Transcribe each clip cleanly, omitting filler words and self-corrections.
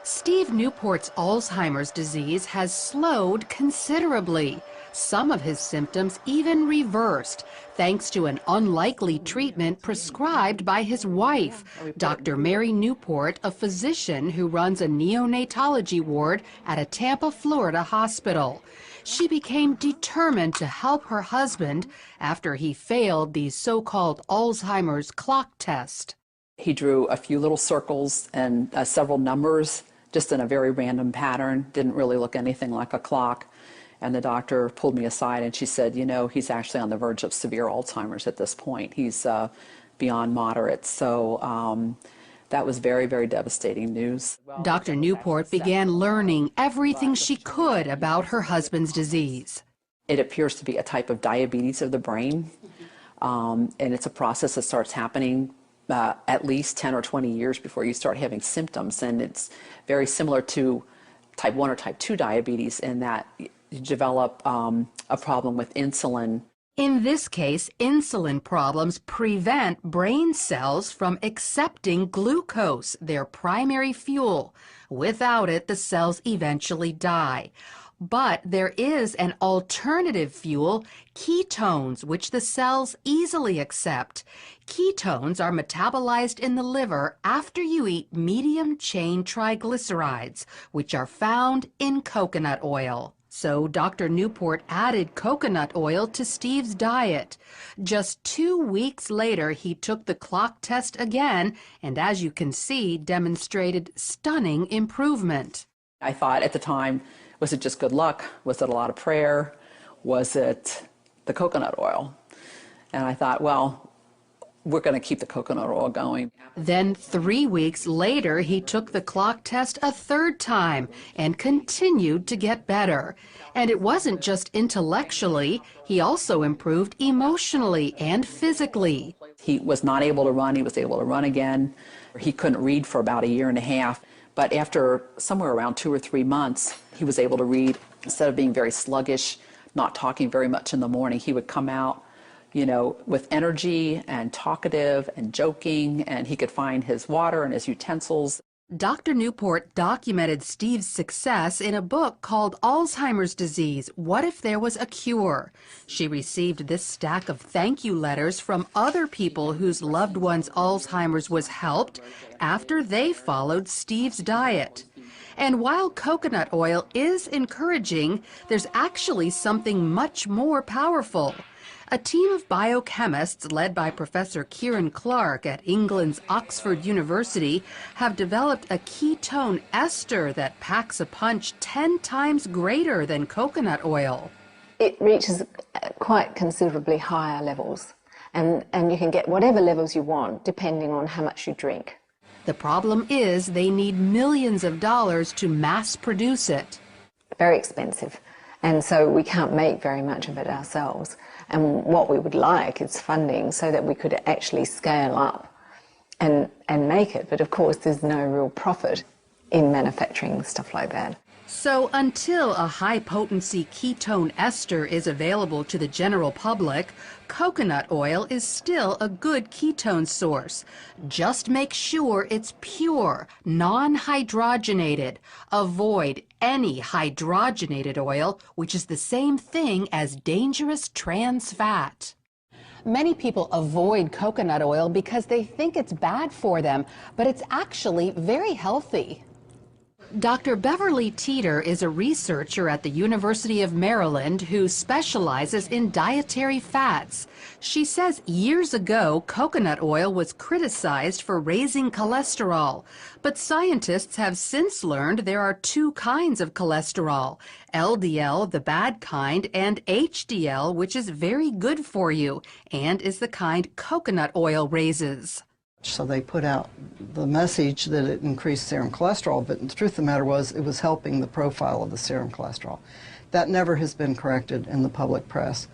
Steve Newport's Alzheimer's disease has slowed considerably. Some of his symptoms even reversed, thanks to an unlikely treatment prescribed by his wife, Dr. Mary Newport, a physician who runs a neonatology ward at a Tampa, Florida hospital. She became determined to help her husband after he failed the so-called Alzheimer's clock test. He drew a few little circles and several numbers, just in a very random pattern, didn't really look anything like a clock. And the doctor pulled me aside and she said, you know, he's actually on the verge of severe Alzheimer's at this point. He's beyond moderate. So that was very, very devastating news. Dr. Newport began learning everything she could about her husband's disease. It appears to be a type of diabetes of the brain, and it's a process that starts happening at least 10 or 20 years before you start having symptoms. And it's very similar to type 1 or type 2 diabetes in that you develop a problem with insulin. In this case, insulin problems prevent brain cells from accepting glucose, their primary fuel. Without it, the cells eventually die. But there is an alternative fuel, ketones, which the cells easily accept. Ketones are metabolized in the liver after you eat medium-chain triglycerides, which are found in coconut oil. So Dr. Newport added coconut oil to Steve's diet. Just 2 weeks later, he took the clock test again, and as you can see, demonstrated stunning improvement. I thought at the time, was it just good luck? Was it a lot of prayer? Was it the coconut oil? And I thought, well, we're going to keep the coconut oil going. Then 3 weeks later, he took the clock test a third time and continued to get better. And it wasn't just intellectually, he also improved emotionally and physically. He was not able to run, he was able to run again. He couldn't read for about 1.5 years. But after somewhere around 2 or 3 months, he was able to read. Instead of being very sluggish, not talking very much in the morning, he would come out, you know, with energy and talkative and joking, and he could find his water and his utensils. Dr. Newport documented Steve's success in a book called Alzheimer's Disease, What If There Was a Cure? She received this stack of thank you letters from other people whose loved ones' Alzheimer's was helped after they followed Steve's diet. And while coconut oil is encouraging, there's actually something much more powerful. A team of biochemists led by Professor Kieran Clark at England's Oxford University have developed a ketone ester that packs a punch 10 times greater than coconut oil. It reaches quite considerably higher levels, and you can get whatever levels you want depending on how much you drink. The problem is they need millions of dollars to mass produce it. Very expensive, and so we can't make very much of it ourselves. And what we would like is funding so that we could actually scale up and make it. But of course, there's no real profit in manufacturing stuff like that. So until a high-potency ketone ester is available to the general public, coconut oil is still a good ketone source. Just make sure it's pure, non-hydrogenated. Avoid any hydrogenated oil, which is the same thing as dangerous trans fat. Many people avoid coconut oil because they think it's bad for them, but it's actually very healthy. Dr. Beverly Teeter is a researcher at the University of Maryland who specializes in dietary fats. She says years ago, coconut oil was criticized for raising cholesterol, but scientists have since learned there are 2 kinds of cholesterol, LDL, the bad kind, and HDL, which is very good for you and is the kind coconut oil raises. So they put out the message that it increased serum cholesterol, but the truth of the matter was it was helping the profile of the serum cholesterol. That never has been corrected in the public press,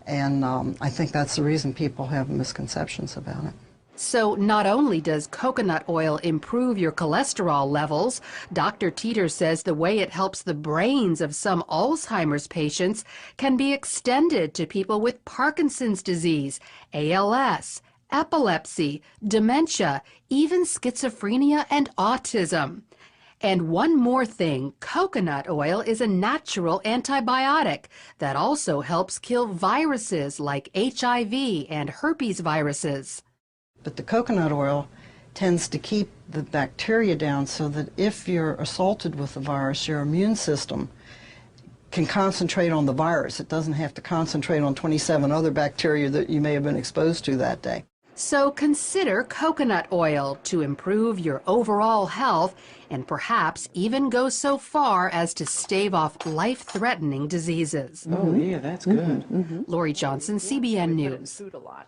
and I think that's the reason people have misconceptions about it. So not only does coconut oil improve your cholesterol levels, Dr. Teeter says the way it helps the brains of some Alzheimer's patients can be extended to people with Parkinson's disease, ALS, epilepsy, dementia, even schizophrenia and autism. And one more thing, coconut oil is a natural antibiotic that also helps kill viruses like HIV and herpes viruses. But the coconut oil tends to keep the bacteria down so that if you're assaulted with the virus, your immune system can concentrate on the virus. It doesn't have to concentrate on 27 other bacteria that you may have been exposed to that day. So consider coconut oil to improve your overall health and perhaps even go so far as to stave off life-threatening diseases. Oh, yeah, that's good. Lori Johnson, CBN News. Food a lot.